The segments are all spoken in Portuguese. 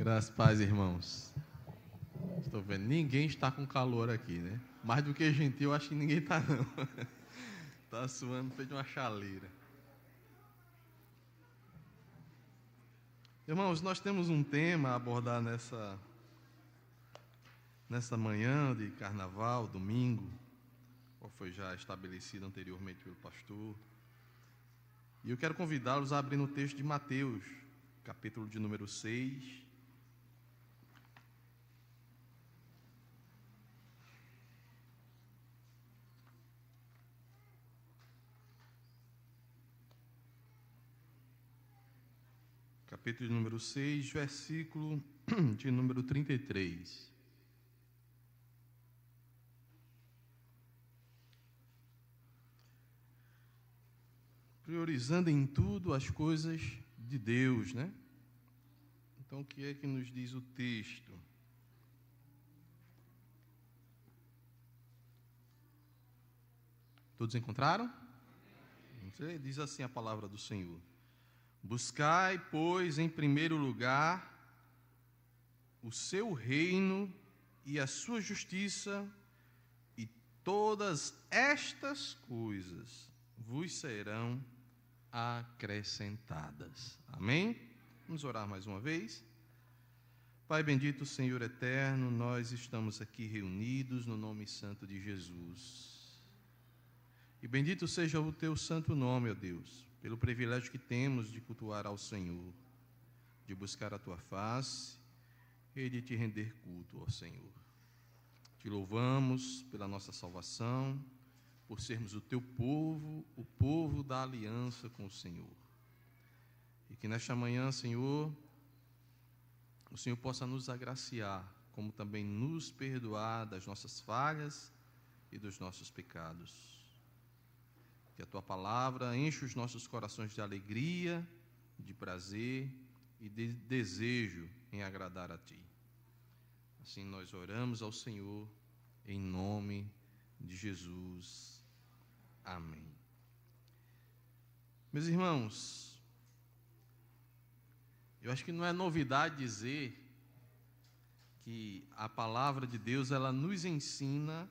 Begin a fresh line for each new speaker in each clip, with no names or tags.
Graças, paz, irmãos. Estou vendo, ninguém está com calor aqui, né? Mais do que gentil, eu acho que ninguém está, não. Está suando feito uma chaleira. Irmãos, nós temos um tema a abordar nessa manhã de carnaval, domingo, qual foi já estabelecido anteriormente pelo pastor. E eu quero convidá-los a abrir no texto de Mateus, capítulo de número 6. Capítulo de número 6, versículo de número 33. Priorizando em tudo as coisas de Deus, né? Então, o que é que nos diz o texto? Todos encontraram? Diz assim a palavra do Senhor: buscai, pois, em primeiro lugar o seu reino e a sua justiça, e todas estas coisas vos serão acrescentadas. Amém? Vamos orar mais uma vez. Pai bendito, Senhor eterno, nós estamos aqui reunidos no nome santo de Jesus. E bendito seja o teu santo nome, ó Deus, pelo privilégio que temos de cultuar ao Senhor, de buscar a tua face e de te render culto, ó Senhor. Te louvamos pela nossa salvação, por sermos o teu povo, o povo da aliança com o Senhor. E que nesta manhã, Senhor, o Senhor possa nos agraciar, como também nos perdoar das nossas falhas e dos nossos pecados. Que a tua palavra enche os nossos corações de alegria, de prazer e de desejo em agradar a ti. Assim nós oramos ao Senhor, em nome de Jesus. Amém. Meus irmãos, eu acho que não é novidade dizer que a palavra de Deus, ela nos ensina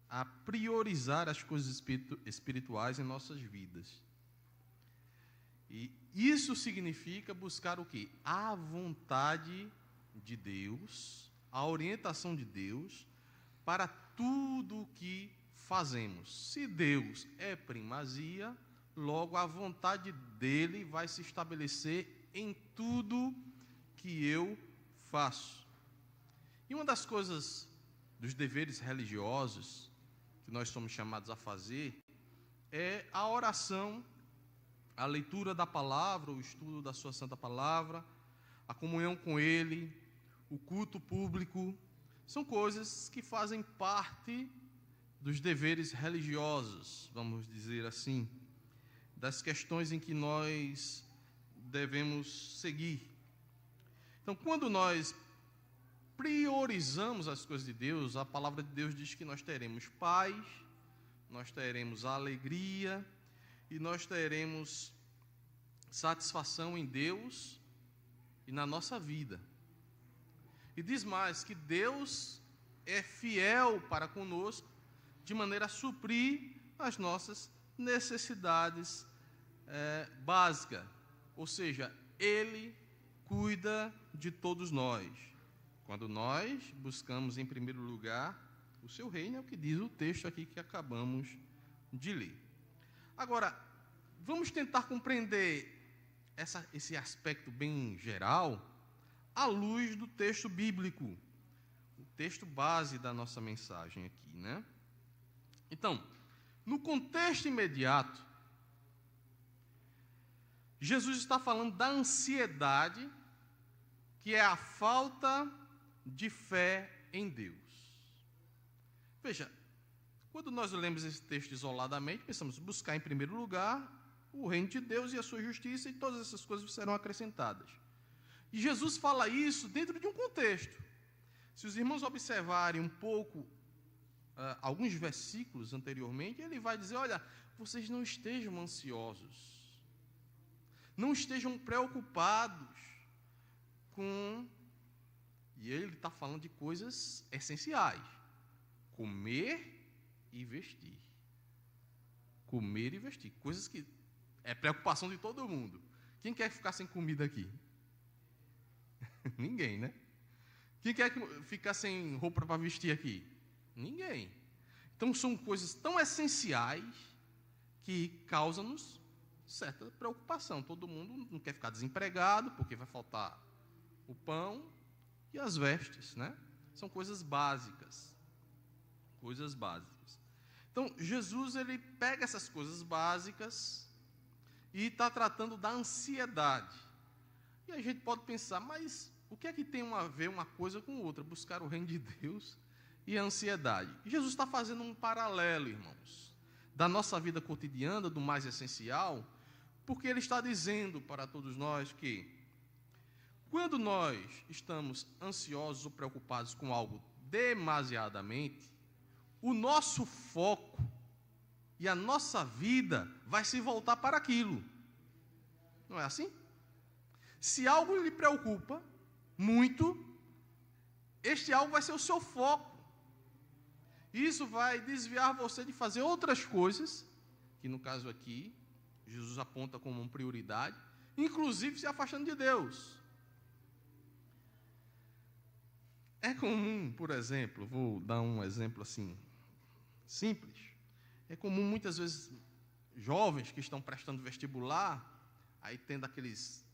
a priorizar as coisas espirituais em nossas vidas. E isso significa buscar o quê? A vontade de Deus, a orientação de Deus para tudo o que fazemos. Se Deus é primazia, logo a vontade dele vai se estabelecer em tudo que eu faço. E uma das coisas, dos deveres religiosos que nós somos chamados a fazer, é a oração, a leitura da palavra, o estudo da sua santa palavra, a comunhão com ele, o culto público. São coisas que fazem parte dos deveres religiosos, vamos dizer assim, das questões em que nós devemos seguir. Então, quando nós priorizamos as coisas de Deus, a palavra de Deus diz que nós teremos paz, nós teremos alegria e nós teremos satisfação em Deus e na nossa vida. E diz mais que Deus é fiel para conosco, de maneira a suprir as nossas necessidades básicas. Ou seja, Ele cuida de todos nós. Quando nós buscamos em primeiro lugar o seu reino, é o que diz o texto aqui que acabamos de ler. Agora, vamos tentar compreender esse aspecto bem geral à luz do texto bíblico, o texto base da nossa mensagem aqui, né? Então, no contexto imediato, Jesus está falando da ansiedade, que é a falta de fé em Deus. Veja, quando nós lemos esse texto isoladamente, pensamos, buscar em primeiro lugar o reino de Deus e a sua justiça, e todas essas coisas serão acrescentadas. E Jesus fala isso dentro de um contexto. Se os irmãos observarem um pouco alguns versículos anteriormente, ele vai dizer, olha, vocês não estejam ansiosos, não estejam preocupados com E ele está falando de coisas essenciais: comer e vestir. Comer e vestir. Coisas que é preocupação de todo mundo. Quem quer ficar sem comida aqui? Ninguém, né? Quem quer ficar sem roupa para vestir aqui? Ninguém. Então são coisas tão essenciais que causam-nos certa preocupação. Todo mundo não quer ficar desempregado porque vai faltar o pão e as vestes, né? São coisas básicas. Coisas básicas. Então, Jesus, ele pega essas coisas básicas e está tratando da ansiedade. E a gente pode pensar, mas o que é que tem a ver uma coisa com outra? Buscar o reino de Deus e a ansiedade. Jesus está fazendo um paralelo, irmãos, da nossa vida cotidiana, do mais essencial, porque ele está dizendo para todos nós que quando nós estamos ansiosos ou preocupados com algo demasiadamente, o nosso foco e a nossa vida vai se voltar para aquilo. Não é assim? Se algo lhe preocupa muito, este algo vai ser o seu foco. Isso vai desviar você de fazer outras coisas, que no caso aqui, Jesus aponta como uma prioridade, inclusive se afastando de Deus. É comum, por exemplo, vou dar um exemplo assim, simples. É comum muitas vezes jovens que estão prestando vestibular, aí tendo aqueles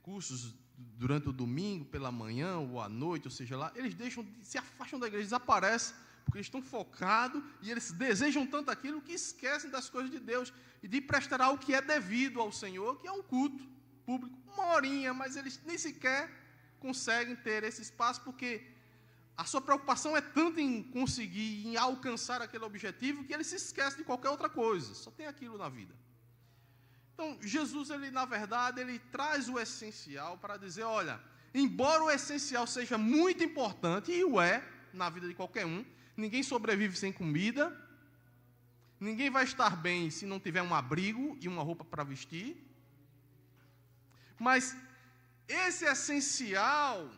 cursos durante o domingo, pela manhã ou à noite, ou seja lá, eles se afastam da igreja, desaparecem, porque eles estão focados e eles desejam tanto aquilo que esquecem das coisas de Deus e de prestar algo que é devido ao Senhor, que é um culto público, uma horinha, mas eles nem sequer conseguem ter esse espaço, porque a sua preocupação é tanto em conseguir, em alcançar aquele objetivo, que ele se esquece de qualquer outra coisa, só tem aquilo na vida. Então, Jesus, ele, na verdade, ele traz o essencial para dizer, olha, embora o essencial seja muito importante, e o é, na vida de qualquer um, ninguém sobrevive sem comida, ninguém vai estar bem se não tiver um abrigo e uma roupa para vestir, mas esse essencial,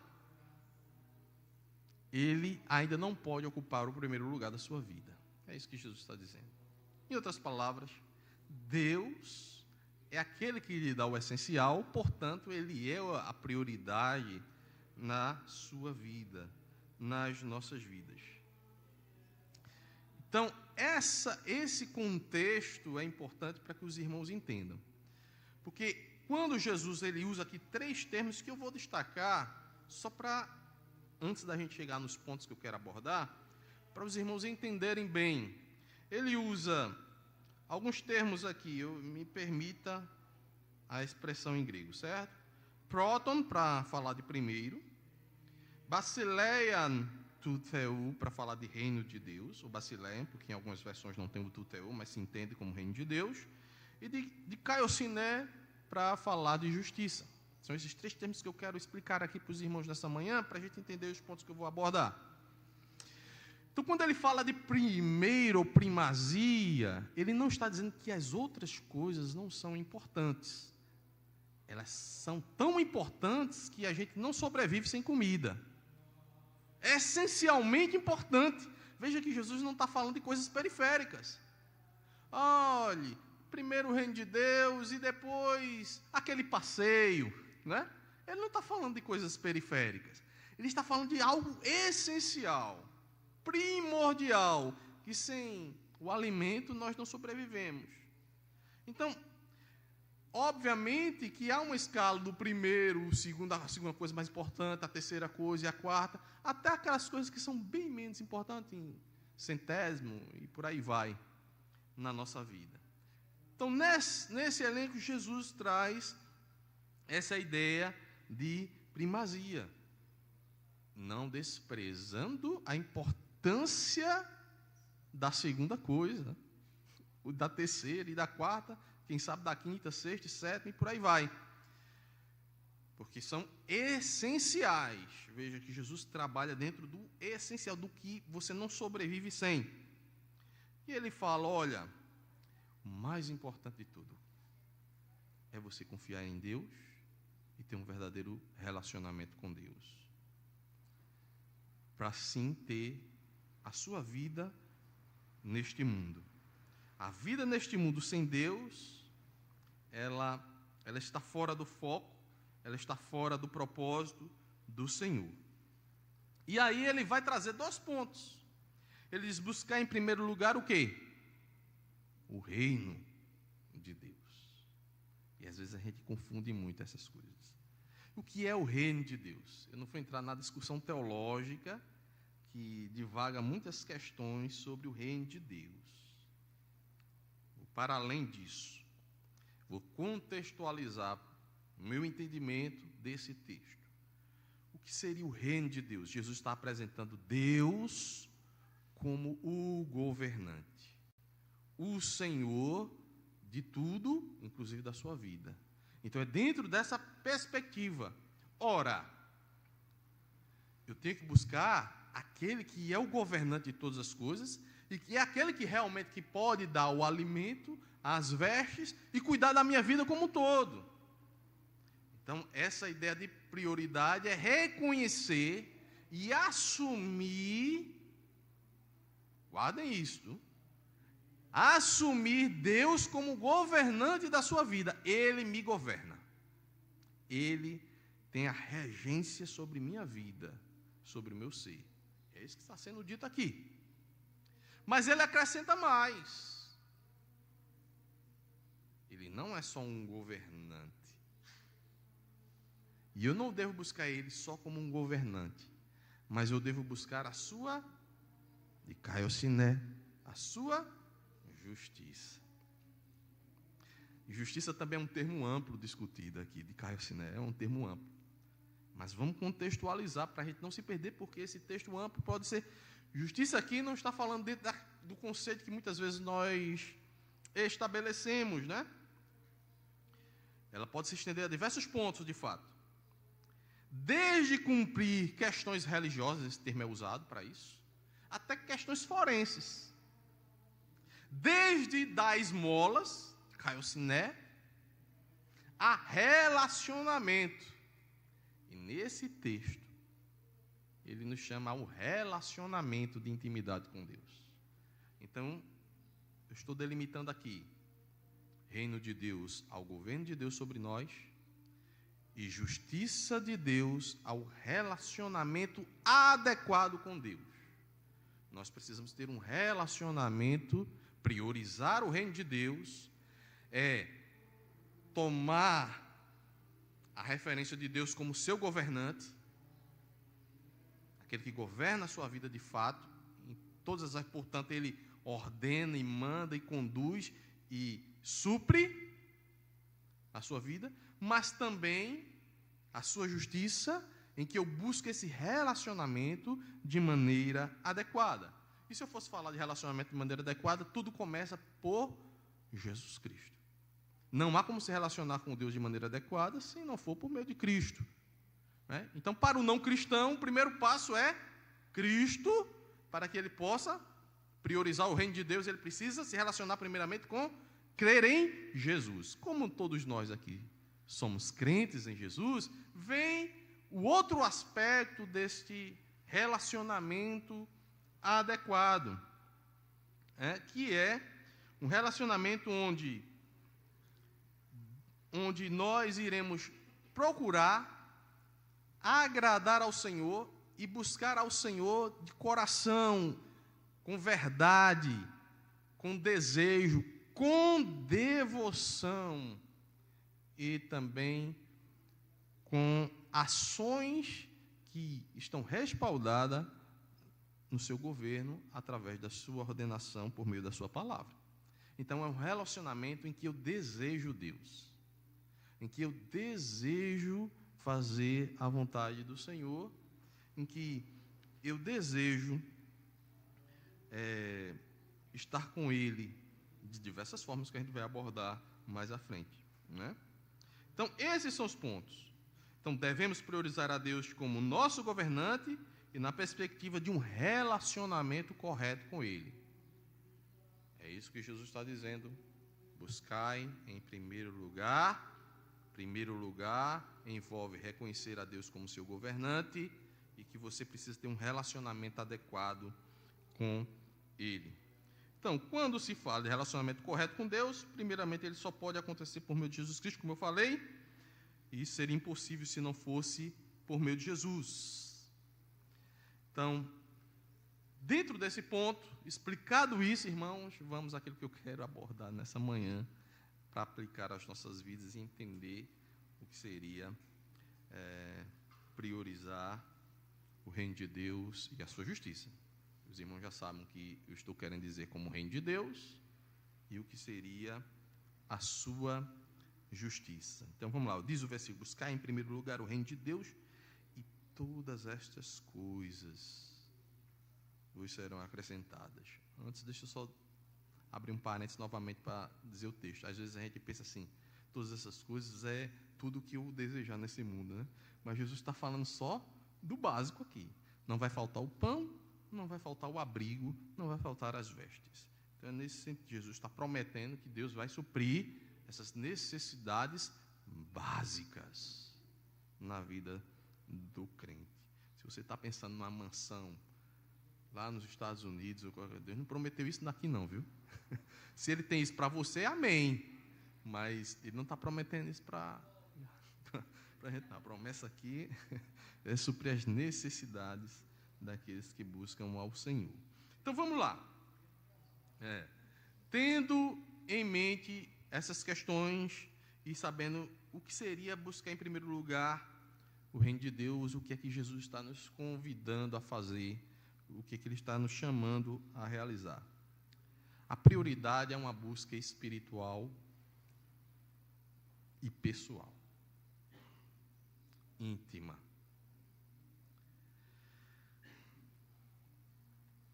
ele ainda não pode ocupar o primeiro lugar da sua vida. É isso que Jesus está dizendo. Em outras palavras, Deus é aquele que lhe dá o essencial, portanto, ele é a prioridade na sua vida, nas nossas vidas. Então, esse contexto é importante para que os irmãos entendam. Porque quando Jesus ele usa aqui 3 termos que eu vou destacar, só para, antes da gente chegar nos pontos que eu quero abordar, para os irmãos entenderem bem. Ele usa alguns termos aqui, me permita a expressão em grego, certo? Proton, para falar de primeiro. Basileian tuteu, para falar de reino de Deus, ou basileian, porque em algumas versões não tem o tuteu, mas se entende como reino de Deus. E de kaiosiné, para falar de justiça. São esses 3 termos que eu quero explicar aqui para os irmãos nessa manhã, para a gente entender os pontos que eu vou abordar. Então, quando ele fala de primeiro ou primazia, ele não está dizendo que as outras coisas não são importantes. Elas são tão importantes que a gente não sobrevive sem comida. É essencialmente importante. Veja que Jesus não está falando de coisas periféricas. Olhe, primeiro o reino de Deus e depois aquele passeio, né? Ele não está falando de coisas periféricas. Ele está falando de algo essencial, primordial, que sem o alimento nós não sobrevivemos. Então, obviamente que há uma escala do primeiro, a segunda coisa mais importante, a terceira coisa e a quarta, até aquelas coisas que são bem menos importantes, em centésimo e por aí vai, na nossa vida. Então, nesse elenco, Jesus traz essa ideia de primazia, não desprezando a importância da segunda coisa, da terceira e da quarta, quem sabe da quinta, sexta, sétima e por aí vai. Porque são essenciais. Veja que Jesus trabalha dentro do essencial, do que você não sobrevive sem. E ele fala, olha, o mais importante de tudo é você confiar em Deus e ter um verdadeiro relacionamento com Deus. Para sim ter a sua vida neste mundo. A vida neste mundo sem Deus, ela está fora do foco, ela está fora do propósito do Senhor. E aí ele vai trazer 2 pontos. Ele diz: buscar em primeiro lugar o quê? O reino de Deus. E às vezes a gente confunde muito essas coisas. O que é o reino de Deus? Eu não vou entrar na discussão teológica que divaga muitas questões sobre o reino de Deus. Para além disso, vou contextualizar o meu entendimento desse texto. O que seria o reino de Deus? Jesus está apresentando Deus como o governante, o Senhor de tudo, inclusive da sua vida. Então é dentro dessa perspectiva. Ora, eu tenho que buscar aquele que é o governante de todas as coisas e que é aquele que realmente que pode dar o alimento, as vestes e cuidar da minha vida como um todo. Então, essa ideia de prioridade é reconhecer e assumir, guardem isto, assumir Deus como governante da sua vida. Ele me governa. Ele tem a regência sobre minha vida, sobre o meu ser. É isso que está sendo dito aqui. Mas ele acrescenta mais. Ele não é só um governante. E eu não devo buscar ele só como um governante, mas eu devo buscar a sua, de Caiociné, a sua justiça. Justiça também é um termo amplo discutido aqui, de Caiociné, é um termo amplo. Mas vamos contextualizar para a gente não se perder, porque esse texto amplo pode ser... Justiça aqui não está falando dentro do conceito que muitas vezes nós estabelecemos, né? Ela pode se estender a diversos pontos, de fato. Desde cumprir questões religiosas, esse termo é usado para isso, até questões forenses. Desde dar esmolas, Caiociné, a relacionamento. E nesse texto, ele nos chama ao relacionamento de intimidade com Deus. Então, eu estou delimitando aqui reino de Deus ao governo de Deus sobre nós e justiça de Deus ao relacionamento adequado com Deus. Nós precisamos ter um relacionamento, priorizar o reino de Deus, tomar a referência de Deus como seu governante, aquele que governa a sua vida de fato, em todas as, portanto, ele ordena e manda e conduz e supre a sua vida, mas também a sua justiça, em que eu busco esse relacionamento de maneira adequada. E se eu fosse falar de relacionamento de maneira adequada, tudo começa por Jesus Cristo. Não há como se relacionar com Deus de maneira adequada se não for por meio de Cristo. Né? Então, para o não cristão, o primeiro passo é Cristo. Para que ele possa priorizar o reino de Deus, ele precisa se relacionar primeiramente com crer em Jesus. Como todos nós aqui somos crentes em Jesus, vem o outro aspecto deste relacionamento adequado, que é um relacionamento onde nós iremos procurar agradar ao Senhor e buscar ao Senhor de coração, com verdade, com desejo, com devoção e também com ações que estão respaldadas no seu governo através da sua ordenação por meio da sua palavra. Então é um relacionamento em que eu desejo Deus, em que eu desejo fazer a vontade do Senhor, em que eu desejo estar com Ele de diversas formas que a gente vai abordar mais à frente, né? Então, esses são os pontos. Então, devemos priorizar a Deus como nosso governante e na perspectiva de um relacionamento correto com Ele. É isso que Jesus está dizendo. Buscai, em primeiro lugar, primeiro lugar, envolve reconhecer a Deus como seu governante e que você precisa ter um relacionamento adequado com Ele. Então, quando se fala de relacionamento correto com Deus, primeiramente ele só pode acontecer por meio de Jesus Cristo, como eu falei, e isso seria impossível se não fosse por meio de Jesus. Então, dentro desse ponto, explicado isso, irmãos, vamos àquilo que eu quero abordar nessa manhã, para aplicar às nossas vidas e entender o que seria priorizar o reino de Deus e a sua justiça. Os irmãos já sabem o que eu estou querendo dizer como reino de Deus e o que seria a sua justiça. Então vamos lá, diz o versículo: buscar em primeiro lugar o reino de Deus e todas estas coisas vos serão acrescentadas. Antes, deixa eu só abrir um parênteses novamente para dizer o texto. Às vezes a gente pensa assim, todas essas coisas é tudo o que eu desejar nesse mundo, né? Mas Jesus está falando só do básico aqui. Não vai faltar o pão, não vai faltar o abrigo, não vai faltar as vestes. Então, nesse sentido, Jesus está prometendo que Deus vai suprir essas necessidades básicas na vida do crente. Se você está pensando numa mansão lá nos Estados Unidos, Deus não prometeu isso daqui não, viu? Se Ele tem isso para você, amém. Mas Ele não está prometendo isso para a gente não. A promessa aqui é suprir as necessidades daqueles que buscam ao Senhor. Então vamos lá. Tendo em mente essas questões e sabendo o que seria buscar em primeiro lugar o reino de Deus, o que é que Jesus está nos convidando a fazer, o que é que Ele está nos chamando a realizar. A prioridade é uma busca espiritual e pessoal, íntima.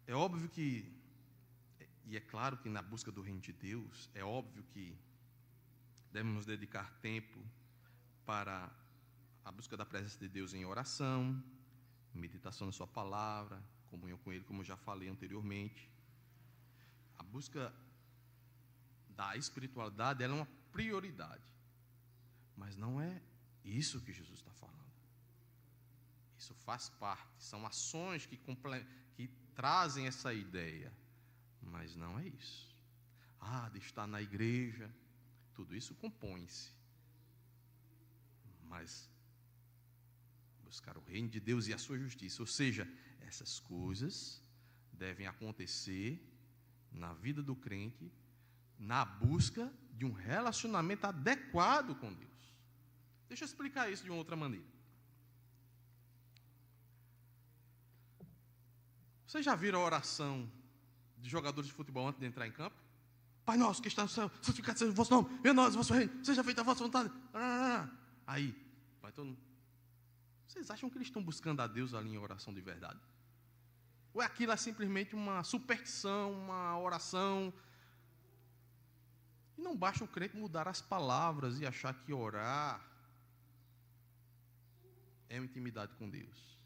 É óbvio que, e é claro que na busca do reino de Deus, é óbvio que devemos dedicar tempo para a busca da presença de Deus em oração, meditação na sua palavra, comunhão com Ele, como eu já falei anteriormente. A busca da espiritualidade, ela é uma prioridade, mas não é isso que Jesus está falando. Isso faz parte, são ações que trazem essa ideia, mas não é isso. De estar na igreja, tudo isso compõe-se, mas buscar o reino de Deus e a sua justiça, ou seja, essas coisas devem acontecer na vida do crente, na busca de um relacionamento adequado com Deus. Deixa eu explicar isso de uma outra maneira. Vocês já viram a oração de jogadores de futebol antes de entrar em campo? Pai nosso que está no céu, santificado seja o vosso nome, venha a nós o vosso reino, seja feita a vossa vontade. Aí, vai todo mundo. Vocês acham que eles estão buscando a Deus ali em oração de verdade? Ou aquilo é simplesmente uma superstição, uma oração? E não basta o crente mudar as palavras e achar que orar é uma intimidade com Deus.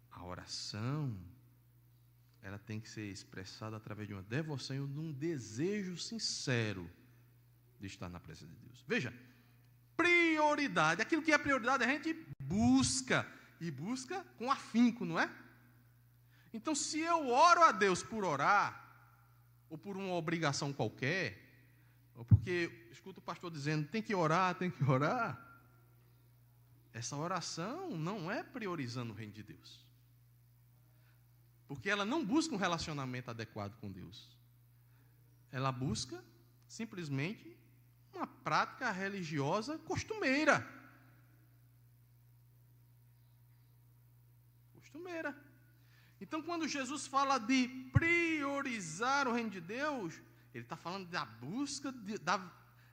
A oração, ela tem que ser expressada através de uma devoção e de um desejo sincero de estar na presença de Deus. Veja, prioridade, aquilo que é prioridade a gente busca, e busca com afinco, não é? Então, se eu oro a Deus por orar, ou por uma obrigação qualquer, ou porque escuto o pastor dizendo, tem que orar, essa oração não é priorizando o reino de Deus. Porque ela não busca um relacionamento adequado com Deus. Ela busca simplesmente uma prática religiosa costumeira. Então, quando Jesus fala de priorizar o reino de Deus, Ele está falando da busca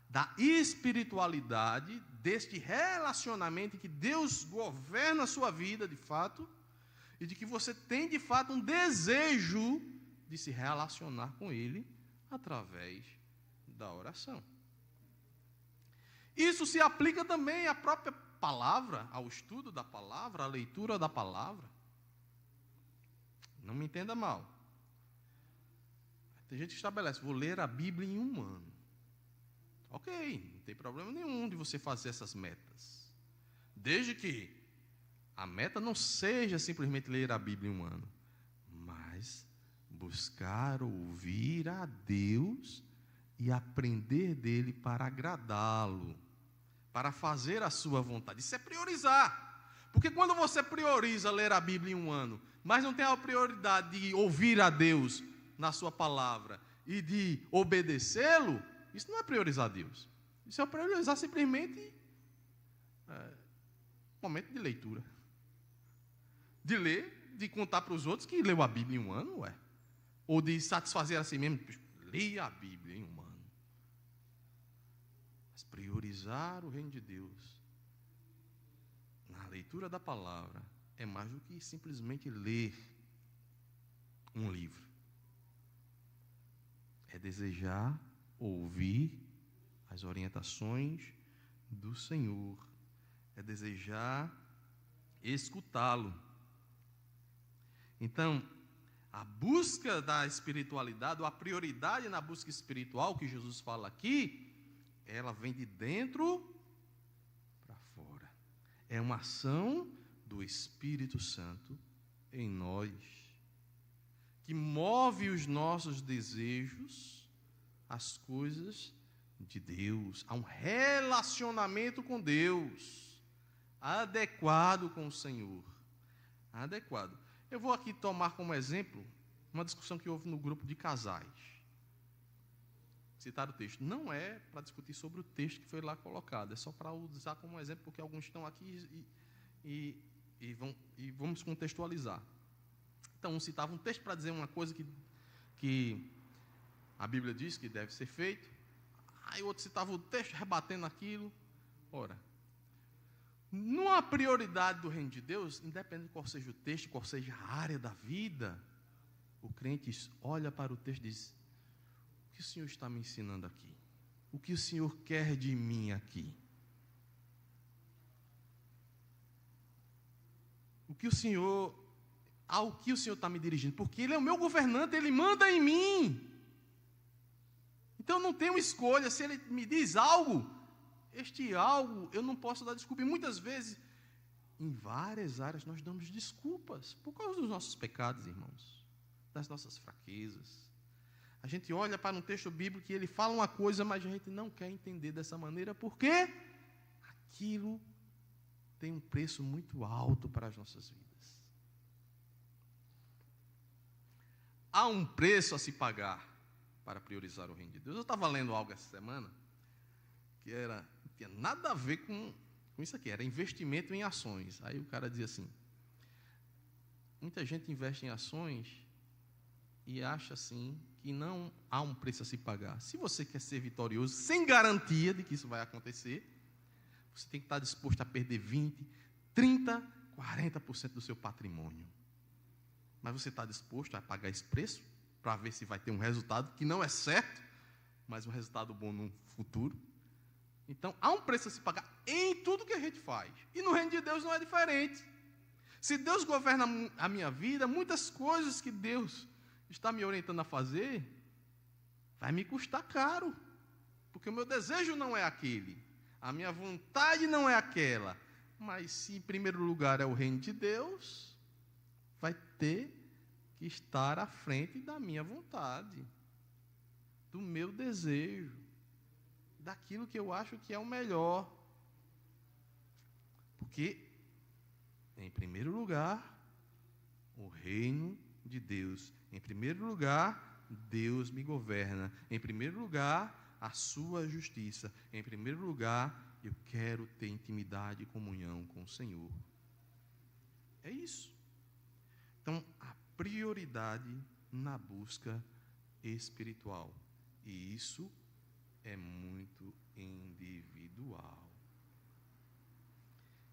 da espiritualidade, deste relacionamento em que Deus governa a sua vida de fato, e de que você tem de fato um desejo de se relacionar com Ele através da oração. Isso se aplica também à própria palavra, ao estudo da palavra, à leitura da palavra. Não me entenda mal. Tem gente que estabelece, vou ler a Bíblia em um ano. Ok, não tem problema nenhum de você fazer essas metas. Desde que a meta não seja simplesmente ler a Bíblia em um ano, mas buscar ouvir a Deus e aprender dele para agradá-lo, para fazer a sua vontade. Isso é priorizar. Porque quando você prioriza ler a Bíblia em um ano, mas não tem a prioridade de ouvir a Deus na sua palavra e de obedecê-lo, isso não é priorizar Deus. Isso é priorizar simplesmente momento de leitura. De ler, de contar para os outros que leu a Bíblia em um ano, ué. Ou de satisfazer a si mesmo, leia a Bíblia em um ano. Mas priorizar o reino de Deus na leitura da palavra é mais do que simplesmente ler um livro. É desejar ouvir as orientações do Senhor. É desejar escutá-lo. Então, a busca da espiritualidade, ou a prioridade na busca espiritual que Jesus fala aqui, ela vem de dentro para fora. É uma ação do Espírito Santo em nós, que move os nossos desejos às coisas de Deus, a um relacionamento com Deus, adequado com o Senhor. Adequado. Eu vou aqui tomar como exemplo uma discussão que houve no grupo de casais. Citar o texto. Não é para discutir sobre o texto que foi lá colocado, é só para usar como exemplo, porque alguns estão aqui e vamos contextualizar. Então, um citava um texto para dizer uma coisa que a Bíblia diz que deve ser feito, aí o outro citava o texto rebatendo aquilo. Ora, numa prioridade do reino de Deus, independente de qual seja o texto, qual seja a área da vida, o crente olha para o texto e diz: o que o Senhor está me ensinando aqui? O que o Senhor quer de mim aqui? Ao que o Senhor está me dirigindo? Porque Ele é o meu governante, Ele manda em mim. Então eu não tenho escolha. Se Ele me diz algo, este algo eu não posso dar desculpa. E muitas vezes, em várias áreas, nós damos desculpas por causa dos nossos pecados, irmãos, das nossas fraquezas. A gente olha para um texto bíblico que ele fala uma coisa, mas a gente não quer entender dessa maneira, porque aquilo tem um preço muito alto para as nossas vidas. Há um preço a se pagar para priorizar o reino de Deus. Eu estava lendo algo essa semana que não tinha nada a ver com isso aqui, era investimento em ações. Aí o cara dizia assim: muita gente investe em ações e acha assim que não há um preço a se pagar. Se você quer ser vitorioso, sem garantia de que isso vai acontecer, você tem que estar disposto a perder 20, 30, 40% do seu patrimônio. Mas você está disposto a pagar esse preço para ver se vai ter um resultado que não é certo, mas um resultado bom no futuro? Então, há um preço a se pagar em tudo que a gente faz. E no reino de Deus não é diferente. Se Deus governa a minha vida, muitas coisas que Deus está me orientando a fazer, vai me custar caro. Porque o meu desejo não é aquele. A minha vontade não é aquela. Mas se em primeiro lugar é o reino de Deus, vai ter que estar à frente da minha vontade, do meu desejo, daquilo que eu acho que é o melhor. Porque, em primeiro lugar, o reino de Deus. Em primeiro lugar, Deus me governa. Em primeiro lugar, a sua justiça. Em primeiro lugar, eu quero ter intimidade e comunhão com o Senhor. É isso. Então, a prioridade na busca espiritual. E isso é muito individual.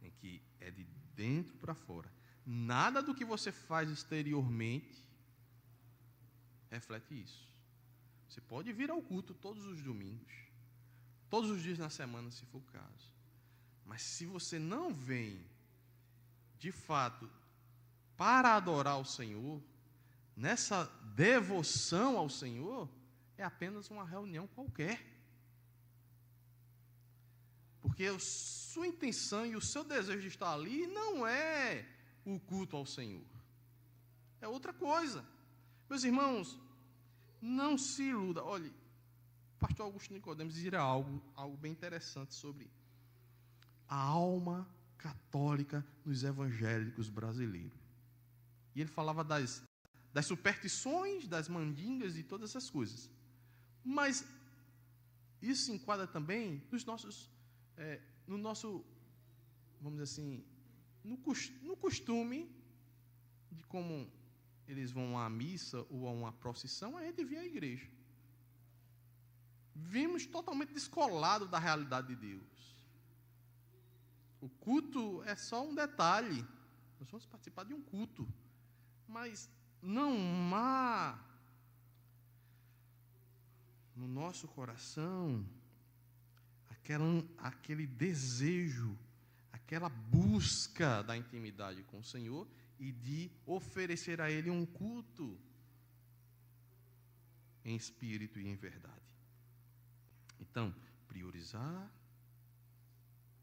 Em que é de dentro para fora. Nada do que você faz exteriormente reflete isso. Você pode vir ao culto todos os domingos, todos os dias na semana, se for o caso. Mas se você não vem, de fato, para adorar o Senhor, nessa devoção ao Senhor, é apenas uma reunião qualquer. Porque a sua intenção e o seu desejo de estar ali não é o culto ao Senhor. É outra coisa. Meus irmãos, não se iluda. Olhe, o pastor Augusto Nicodemos dizia algo bem interessante sobre a alma católica nos evangélicos brasileiros. E ele falava das superstições, das mandingas e todas essas coisas. Mas isso se enquadra também no nosso, vamos dizer assim, no costume de como eles vão à missa ou a uma procissão, a gente vê a igreja. Vimos totalmente descolado da realidade de Deus. O culto é só um detalhe. Nós vamos participar de um culto. Mas não há no nosso coração aquele desejo, aquela busca da intimidade com o Senhor e de oferecer a Ele um culto em espírito e em verdade. Então, priorizar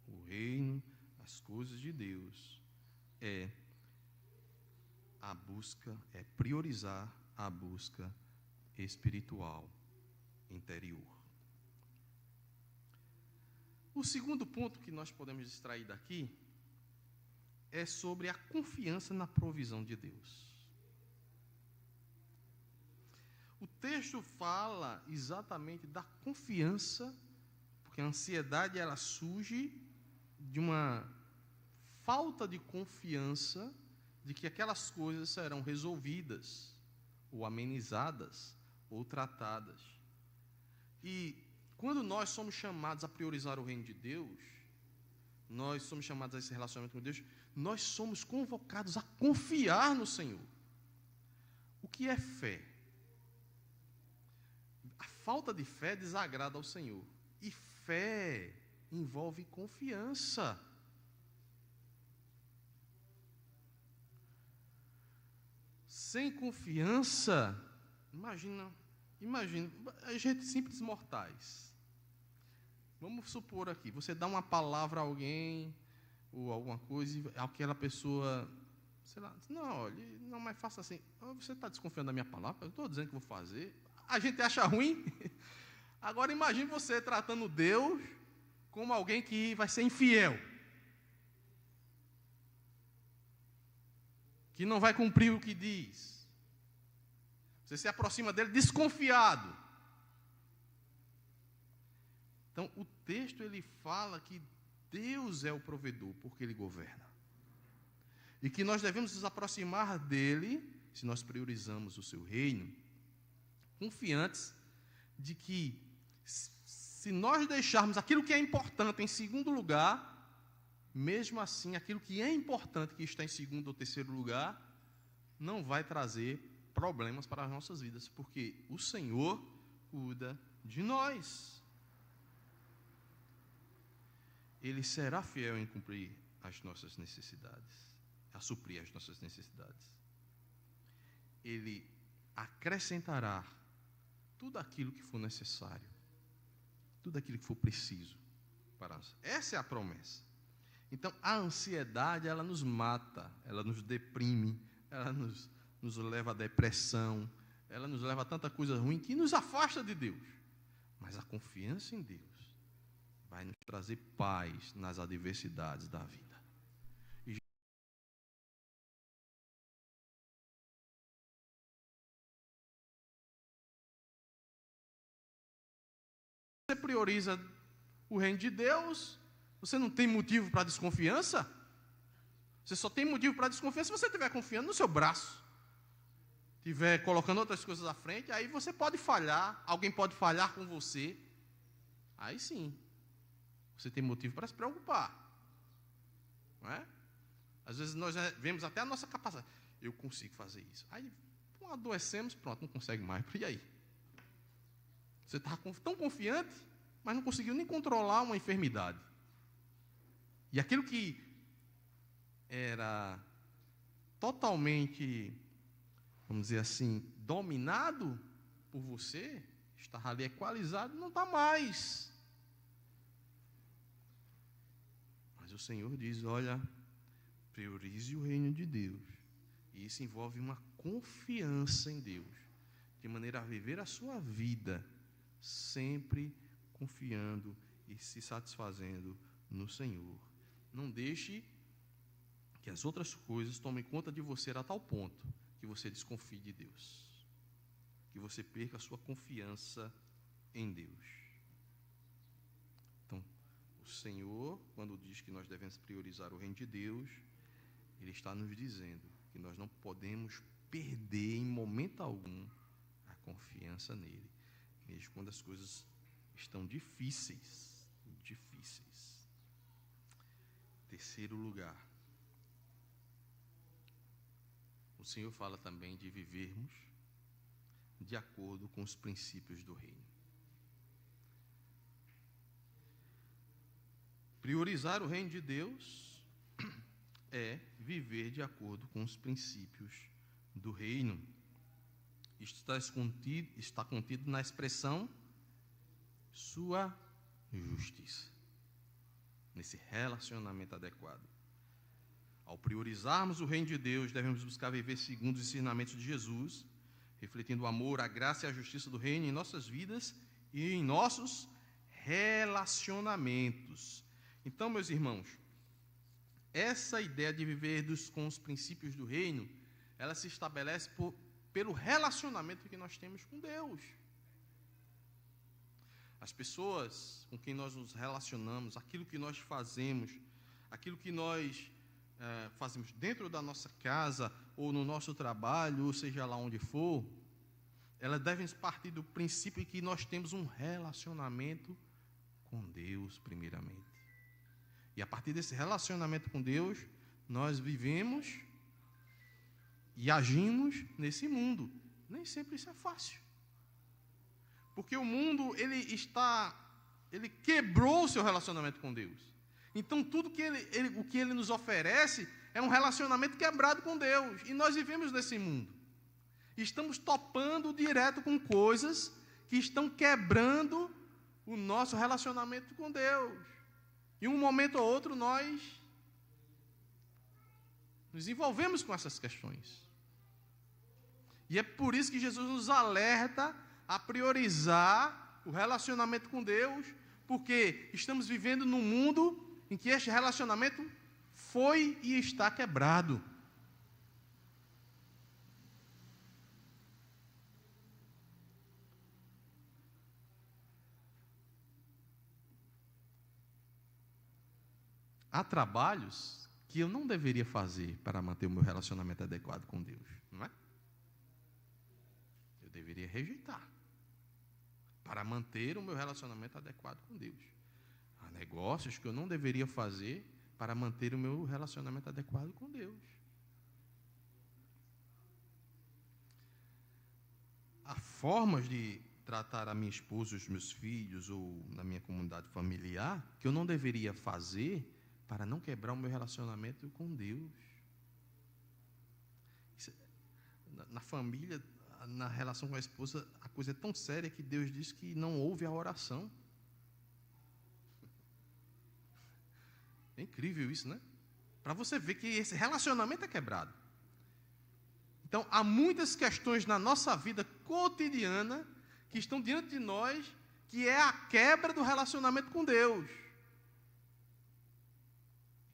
o reino, as coisas de Deus, é priorizar a busca espiritual interior. O segundo ponto que nós podemos extrair daqui é sobre a confiança na provisão de Deus. O texto fala exatamente da confiança, porque a ansiedade ela surge de uma falta de confiança de que aquelas coisas serão resolvidas, ou amenizadas, ou tratadas. E quando nós somos chamados a priorizar o reino de Deus, nós somos chamados a esse relacionamento com Deus, nós somos convocados a confiar no Senhor. O que é fé? A falta de fé desagrada ao Senhor. E fé envolve confiança. Sem confiança, imagina, a gente simples mortais. Vamos supor aqui, você dá uma palavra a alguém, ou alguma coisa, e aquela pessoa, sei lá, não, olha, não, mas faça assim. Você está desconfiando da minha palavra? Eu estou dizendo que vou fazer. A gente acha ruim. Agora imagine você tratando Deus como alguém que vai ser infiel, que não vai cumprir o que diz. Você se aproxima dele desconfiado. Então, o texto ele fala que Deus é o provedor, porque Ele governa. E que nós devemos nos aproximar dEle, se nós priorizamos o Seu reino, confiantes de que, se nós deixarmos aquilo que é importante em segundo lugar, mesmo assim, aquilo que é importante, que está em segundo ou terceiro lugar, não vai trazer problemas para as nossas vidas, porque o Senhor cuida de nós. Ele será fiel em cumprir as nossas necessidades, a suprir as nossas necessidades. Ele acrescentará tudo aquilo que for necessário, tudo aquilo que for preciso para nós. Essa é a promessa. Então, a ansiedade, ela nos mata, ela nos deprime, ela nos leva à depressão, ela nos leva a tanta coisa ruim que nos afasta de Deus. Mas a confiança em Deus vai nos trazer paz nas adversidades da vida. E você prioriza o reino de Deus, você não tem motivo para desconfiança? Você só tem motivo para desconfiança se você estiver confiando no seu braço, estiver colocando outras coisas à frente, aí você pode falhar, alguém pode falhar com você, aí sim, você tem motivo para se preocupar, não é? Às vezes nós vemos até a nossa capacidade, eu consigo fazer isso, aí adoecemos, pronto, não consegue mais, e aí? Você está tão confiante, mas não conseguiu nem controlar uma enfermidade, e aquilo que era totalmente, vamos dizer assim, dominado por você, está ali equalizado, não está mais. Mas o Senhor diz, olha, priorize o reino de Deus. E isso envolve uma confiança em Deus, de maneira a viver a sua vida sempre confiando e se satisfazendo no Senhor. Não deixe que as outras coisas tomem conta de você a tal ponto que você desconfie de Deus, que você perca a sua confiança em Deus. Então, o Senhor, quando diz que nós devemos priorizar o reino de Deus, Ele está nos dizendo que nós não podemos perder em momento algum a confiança nele, mesmo quando as coisas estão difíceis. Terceiro lugar, o Senhor fala também de vivermos de acordo com os princípios do reino. Priorizar o reino de Deus é viver de acordo com os princípios do reino. Isto está contido na expressão sua justiça, nesse relacionamento adequado. Ao priorizarmos o reino de Deus, devemos buscar viver segundo os ensinamentos de Jesus, refletindo o amor, a graça e a justiça do reino em nossas vidas e em nossos relacionamentos. Então, meus irmãos, essa ideia de viver com os princípios do reino, ela se estabelece pelo relacionamento que nós temos com Deus. As pessoas com quem nós nos relacionamos, aquilo que nós fazemos, aquilo que nós fazemos dentro da nossa casa, ou no nosso trabalho, ou seja lá onde for, elas devem partir do princípio que nós temos um relacionamento com Deus, primeiramente. E a partir desse relacionamento com Deus, nós vivemos e agimos nesse mundo. Nem sempre isso é fácil. Porque o mundo, ele quebrou o seu relacionamento com Deus. Então, tudo que o que ele nos oferece é um relacionamento quebrado com Deus. E nós vivemos nesse mundo. Estamos topando direto com coisas que estão quebrando o nosso relacionamento com Deus. E um momento ou outro nós nos envolvemos com essas questões. E é por isso que Jesus nos alerta a priorizar o relacionamento com Deus, porque estamos vivendo num mundo em que este relacionamento foi e está quebrado. Há trabalhos que eu não deveria fazer para manter o meu relacionamento adequado com Deus, não é? Eu deveria rejeitar para manter o meu relacionamento adequado com Deus. Há negócios que eu não deveria fazer para manter o meu relacionamento adequado com Deus. Há formas de tratar a minha esposa, os meus filhos ou na minha comunidade familiar que eu não deveria fazer para não quebrar o meu relacionamento com Deus. Na família, na relação com a esposa, a coisa é tão séria que Deus diz que não ouve a oração. É incrível isso, né? Para você ver que esse relacionamento é quebrado. Então, há muitas questões na nossa vida cotidiana que estão diante de nós, que é a quebra do relacionamento com Deus.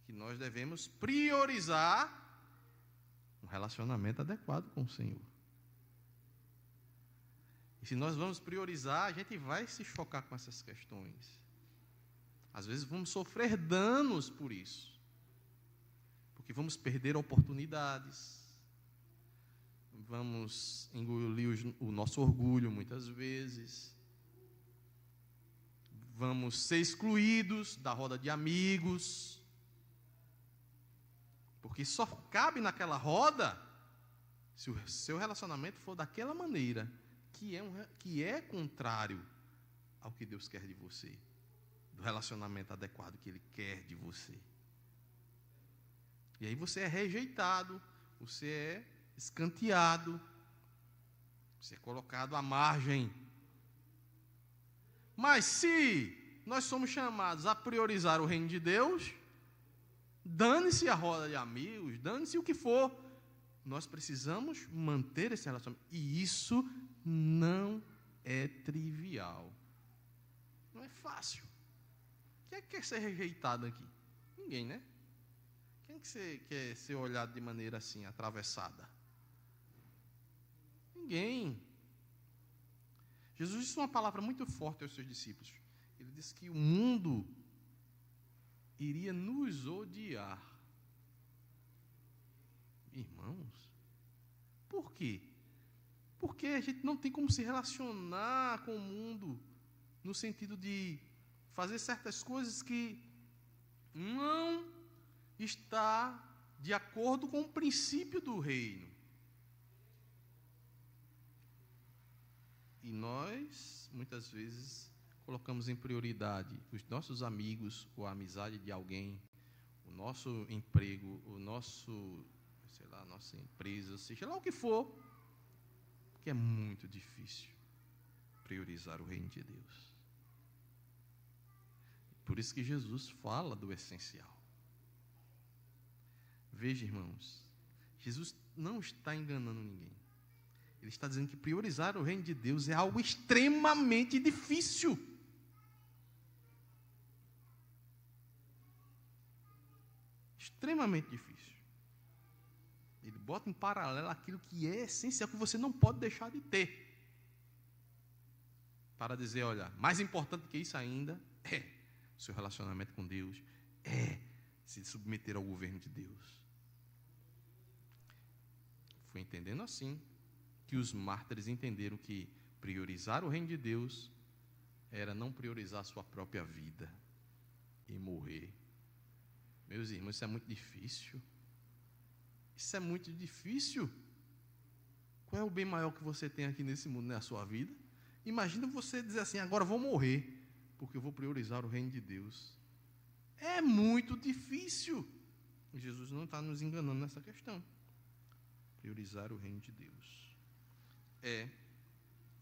Que nós devemos priorizar um relacionamento adequado com o Senhor. E se nós vamos priorizar, a gente vai se chocar com essas questões. Às vezes vamos sofrer danos por isso. Porque vamos perder oportunidades. Vamos engolir o nosso orgulho muitas vezes. Vamos ser excluídos da roda de amigos. Porque só cabe naquela roda se o seu relacionamento for daquela maneira, que é contrário ao que Deus quer de você, do relacionamento adequado que Ele quer de você. E aí você é rejeitado, você é escanteado, você é colocado à margem. Mas se nós somos chamados a priorizar o reino de Deus, Dane-se a roda de amigos, dane-se o que for. Nós precisamos manter esse relacionamento. E isso não é trivial. Não é fácil. Quem é que quer ser rejeitado aqui? Ninguém, né? Quem é que quer ser olhado de maneira assim, atravessada? Ninguém. Jesus disse uma palavra muito forte aos seus discípulos. Ele disse que o mundo iria nos odiar. Irmãos, por quê? Porque a gente não tem como se relacionar com o mundo no sentido de fazer certas coisas que não está de acordo com o princípio do reino. E nós, muitas vezes, colocamos em prioridade os nossos amigos, ou a amizade de alguém, o nosso emprego, o nosso, sei lá, nossa empresa, seja lá o que for, porque é muito difícil priorizar o reino de Deus. Por isso que Jesus fala do essencial. Veja, irmãos, Jesus não está enganando ninguém. Ele está dizendo que priorizar o reino de Deus é algo extremamente difícil. Extremamente difícil. Ele bota em paralelo aquilo que é essencial, que você não pode deixar de ter. Para dizer, olha, mais importante que isso ainda é o seu relacionamento com Deus, é se submeter ao governo de Deus. Foi entendendo assim que os mártires entenderam que priorizar o reino de Deus era não priorizar a sua própria vida e morrer. Meus irmãos, isso é muito difícil. Isso é muito difícil. Qual é o bem maior que você tem aqui nesse mundo, na sua vida? Imagina você dizer assim, agora eu vou morrer, porque eu vou priorizar o reino de Deus. É muito difícil. Jesus não está nos enganando nessa questão. Priorizar o reino de Deus é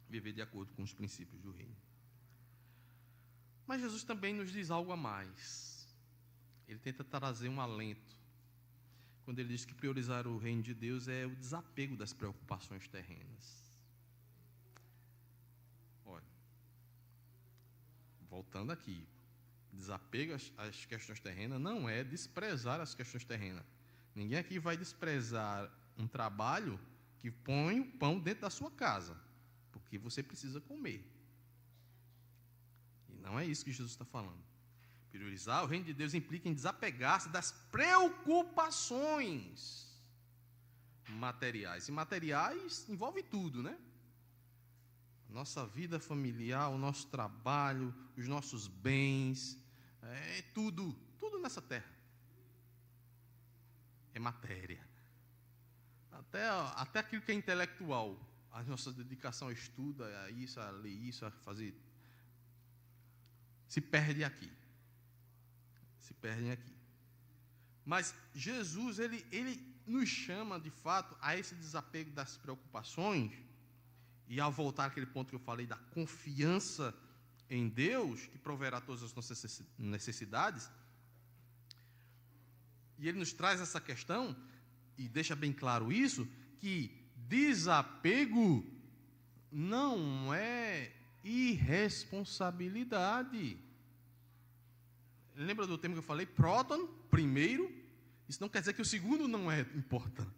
viver de acordo com os princípios do reino. Mas Jesus também nos diz algo a mais. Ele tenta trazer um alento. Quando ele diz que priorizar o reino de Deus é o desapego das preocupações terrenas. Olha, voltando aqui, desapego às questões terrenas não é desprezar as questões terrenas. Ninguém aqui vai desprezar um trabalho que põe o pão dentro da sua casa, porque você precisa comer. E não é isso que Jesus está falando. Priorizar o reino de Deus implica em desapegar-se das preocupações materiais. E materiais envolve tudo, né? Nossa vida familiar, o nosso trabalho, os nossos bens, tudo nessa terra é matéria. Até aquilo que é intelectual, a nossa dedicação a estudo, a isso, a ler isso, a fazer, se perde aqui. Se perdem aqui. Mas Jesus, ele nos chama, de fato, a esse desapego das preocupações, e ao voltar àquele ponto que eu falei da confiança em Deus, que proverá todas as nossas necessidades, e ele nos traz essa questão, e deixa bem claro isso, que desapego não é irresponsabilidade. Lembra do termo que eu falei? Próton, primeiro. Isso não quer dizer que o segundo não é importante.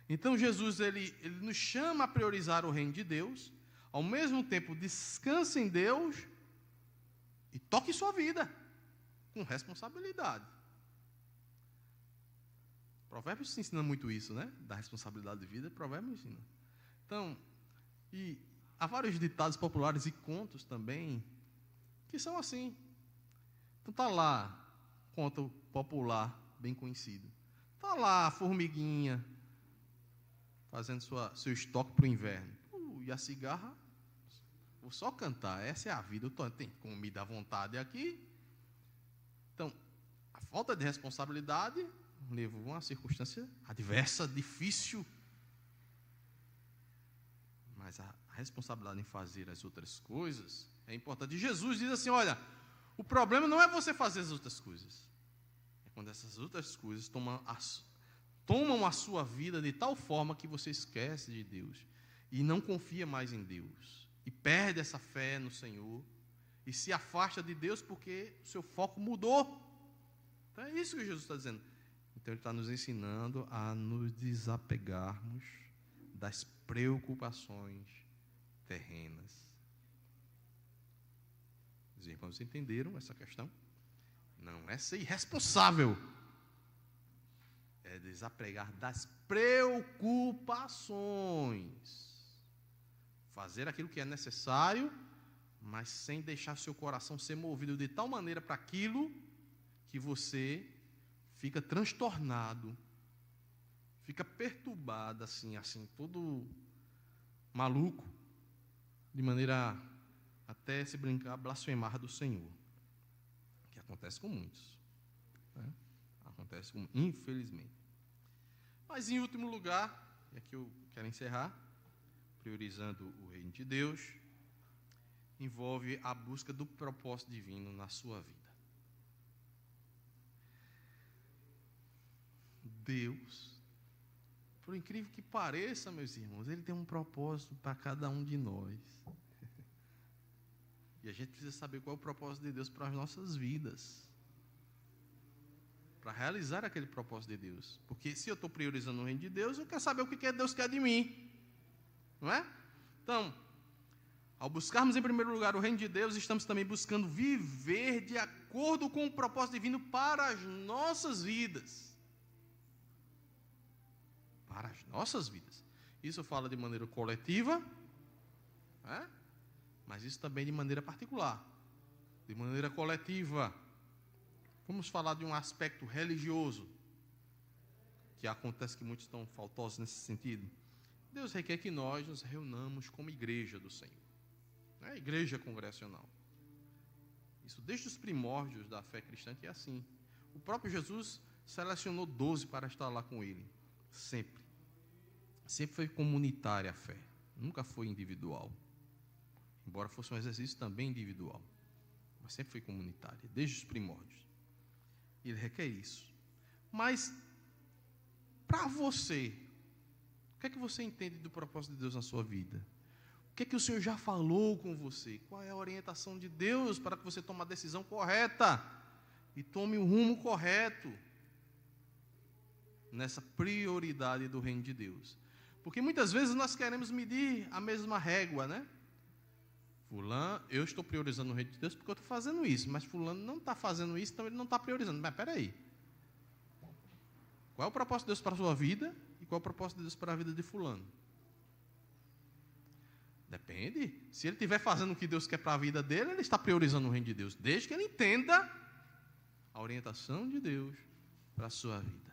Então Jesus ele nos chama a priorizar o reino de Deus, ao mesmo tempo descanse em Deus e toque sua vida com responsabilidade. Provérbios ensina muito isso, né? Da responsabilidade de vida, Provérbios ensina. Então, e há vários ditados populares e contos também que são assim. Então está lá, conto popular, bem conhecido. Está lá a formiguinha, fazendo seu estoque para o inverno. E a cigarra, vou só cantar, essa é a vida, eu tenho comida à vontade aqui. Então, a falta de responsabilidade levou a uma circunstância adversa, difícil. Mas a responsabilidade em fazer as outras coisas é importante. E Jesus diz assim, olha, o problema não é você fazer as outras coisas. quando essas outras coisas tomam a sua vida de tal forma que você esquece de Deus e não confia mais em Deus e perde essa fé no Senhor e se afasta de Deus porque o seu foco mudou. Então é isso que Jesus está dizendo. Então ele está nos ensinando a nos desapegarmos das preocupações terrenas. Os irmãos entenderam essa questão? Não é ser irresponsável, é desapegar das preocupações. Fazer aquilo que é necessário, mas sem deixar seu coração ser movido de tal maneira para aquilo que você fica transtornado, fica perturbado, assim, todo maluco, de maneira até se brincar, blasfemar do Senhor, que acontece com muitos, né? Acontece com, infelizmente. Mas em último lugar, e aqui eu quero encerrar, priorizando o reino de Deus, envolve a busca do propósito divino na sua vida. Deus, por incrível que pareça, meus irmãos, Ele tem um propósito para cada um de nós. E a gente precisa saber qual é o propósito de Deus para as nossas vidas, para realizar aquele propósito de Deus. Porque se eu estou priorizando o reino de Deus, eu quero saber o que Deus quer de mim, não é? Então, ao buscarmos em primeiro lugar o reino de Deus, estamos também buscando viver de acordo com o propósito divino para as nossas vidas. Para as nossas vidas. Isso fala de maneira coletiva, né? Mas isso também de maneira particular. De maneira coletiva. Vamos falar de um aspecto religioso, que acontece que muitos estão faltosos nesse sentido. Deus requer que nós nos reunamos como igreja do Senhor, né? Igreja congregacional. Isso desde os primórdios da fé cristã que é assim. O próprio Jesus selecionou 12 para estar lá com Ele, sempre. Sempre foi comunitária a fé, nunca foi individual. Embora fosse um exercício também individual, mas sempre foi comunitária, desde os primórdios. Ele requer isso. Mas, para você, o que é que você entende do propósito de Deus na sua vida? O que é que o Senhor já falou com você? Qual é a orientação de Deus para que você tome a decisão correta e tome o rumo correto nessa prioridade do reino de Deus? Porque muitas vezes nós queremos medir a mesma régua, né? Fulano, eu estou priorizando o reino de Deus porque eu estou fazendo isso, mas fulano não está fazendo isso, então ele não está priorizando. Mas peraí, qual é o propósito de Deus para a sua vida e qual é o propósito de Deus para a vida de fulano? Depende. Se ele estiver fazendo o que Deus quer para a vida dele, ele está priorizando o reino de Deus, desde que ele entenda a orientação de Deus para a sua vida.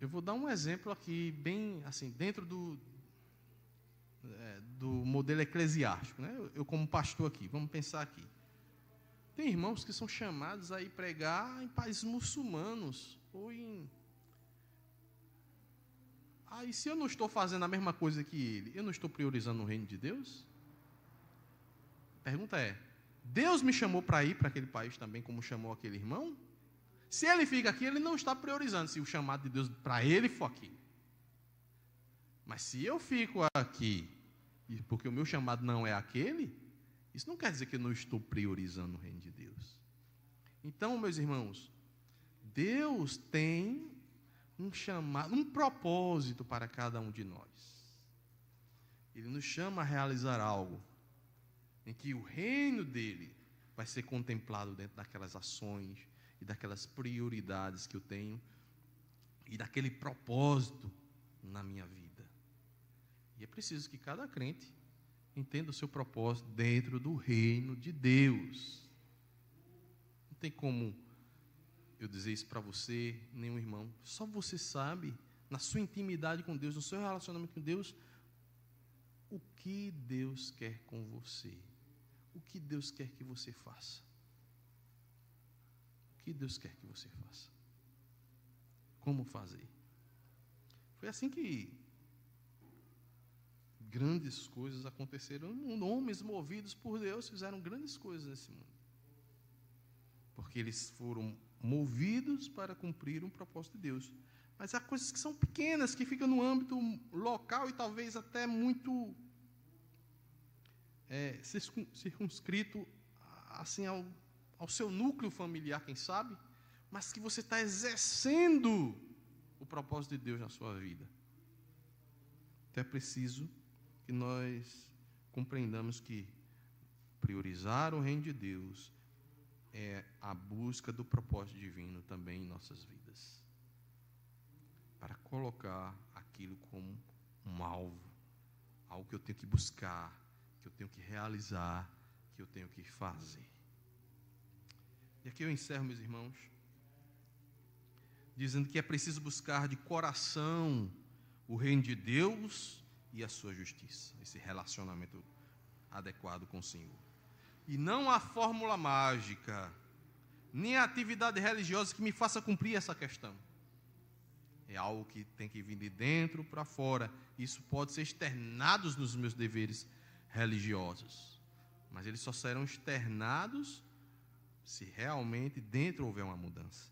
Eu vou dar um exemplo aqui, bem assim, dentro do modelo eclesiástico, né? Eu como pastor aqui, vamos pensar aqui. Tem irmãos que são chamados a ir pregar em países muçulmanos, ou em... e se eu não estou fazendo a mesma coisa que ele, eu não estou priorizando o reino de Deus? A pergunta é, Deus me chamou para ir para aquele país também, como chamou aquele irmão? Se ele fica aqui, ele não está priorizando, se o chamado de Deus para ele for aqui. Mas se eu fico aqui, porque o meu chamado não é aquele, isso não quer dizer que eu não estou priorizando o reino de Deus. Então, meus irmãos, Deus tem um chamado, um propósito para cada um de nós. Ele nos chama a realizar algo em que o reino dele vai ser contemplado dentro daquelas ações e daquelas prioridades que eu tenho e daquele propósito na minha vida. E é preciso que cada crente entenda o seu propósito dentro do reino de Deus. Não tem como eu dizer isso para você, nenhum irmão. Só você sabe, na sua intimidade com Deus, no seu relacionamento com Deus, o que Deus quer com você. O que Deus quer que você faça. O que Deus quer que você faça. Como fazer. Foi assim que grandes coisas aconteceram no mundo. Homens movidos por Deus fizeram grandes coisas nesse mundo. Porque eles foram movidos para cumprir um propósito de Deus. Mas há coisas que são pequenas, que ficam no âmbito local e talvez até muito circunscrito assim, ao seu núcleo familiar, quem sabe, mas que você está exercendo o propósito de Deus na sua vida. Então é preciso que nós compreendamos que priorizar o reino de Deus é a busca do propósito divino também em nossas vidas. Para colocar aquilo como um alvo, algo que eu tenho que buscar, que eu tenho que realizar, que eu tenho que fazer. E aqui eu encerro, meus irmãos, dizendo que é preciso buscar de coração o reino de Deus e a sua justiça, esse relacionamento adequado com o Senhor. E não a fórmula mágica, nem a atividade religiosa que me faça cumprir essa questão. É algo que tem que vir de dentro para fora. Isso pode ser externado nos meus deveres religiosos, mas eles só serão externados se realmente dentro houver uma mudança.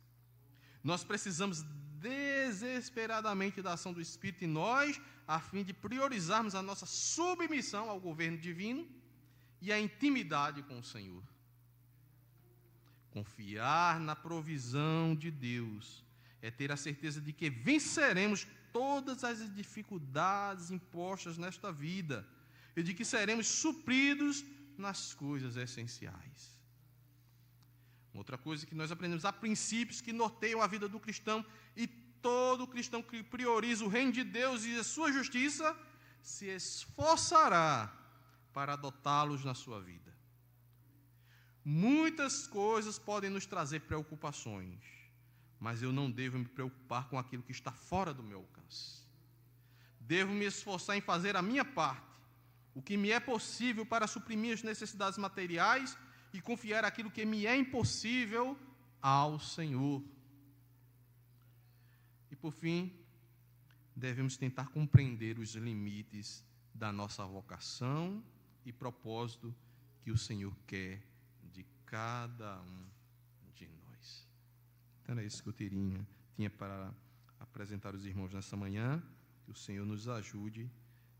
Nós precisamos desesperadamente da ação do Espírito em nós, a fim de priorizarmos a nossa submissão ao governo divino e a intimidade com o Senhor. Confiar na provisão de Deus é ter a certeza de que venceremos todas as dificuldades impostas nesta vida e de que seremos supridos nas coisas essenciais. Outra coisa que nós aprendemos, há princípios que norteiam a vida do cristão, e todo cristão que prioriza o reino de Deus e a sua justiça se esforçará para adotá-los na sua vida. Muitas coisas podem nos trazer preocupações, mas eu não devo me preocupar com aquilo que está fora do meu alcance. Devo me esforçar em fazer a minha parte, o que me é possível para suprimir as necessidades materiais e confiar aquilo que me é impossível ao Senhor. E por fim, devemos tentar compreender os limites da nossa vocação e propósito que o Senhor quer de cada um de nós. Então era isso que eu tinha para apresentar aos irmãos nessa manhã. Que o Senhor nos ajude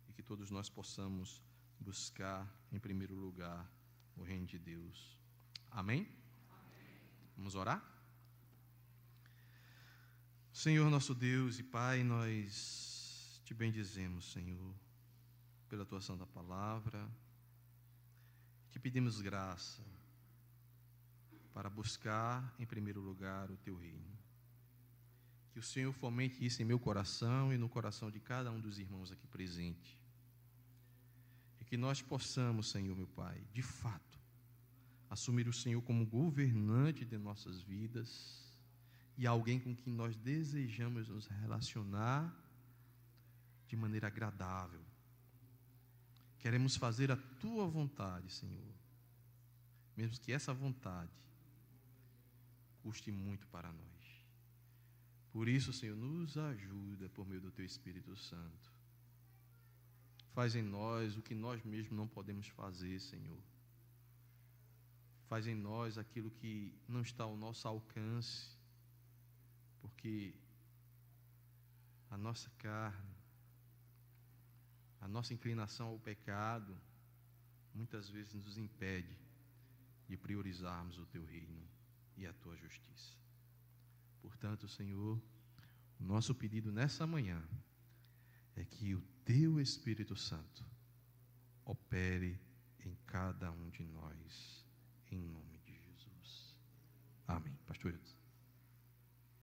e que todos nós possamos buscar em primeiro lugar o reino de Deus. Amém? Vamos orar? Senhor nosso Deus e Pai, nós te bendizemos, Senhor, pela tua santa palavra. Te pedimos graça para buscar em primeiro lugar o teu reino. Que o Senhor fomente isso em meu coração e no coração de cada um dos irmãos aqui presente. E que nós possamos, Senhor, meu Pai, de fato, assumir o Senhor como governante de nossas vidas e alguém com quem nós desejamos nos relacionar de maneira agradável. Queremos fazer a tua vontade, Senhor, mesmo que essa vontade custe muito para nós. Por isso, Senhor, nos ajuda por meio do teu Espírito Santo. Faz em nós o que nós mesmos não podemos fazer, Senhor. Faz em nós aquilo que não está ao nosso alcance, porque a nossa carne, a nossa inclinação ao pecado, muitas vezes nos impede de priorizarmos o teu reino e a tua justiça. Portanto, Senhor, o nosso pedido nessa manhã é que o teu Espírito Santo opere em cada um de nós, em nome de Jesus. Amém. Pastor Hilton.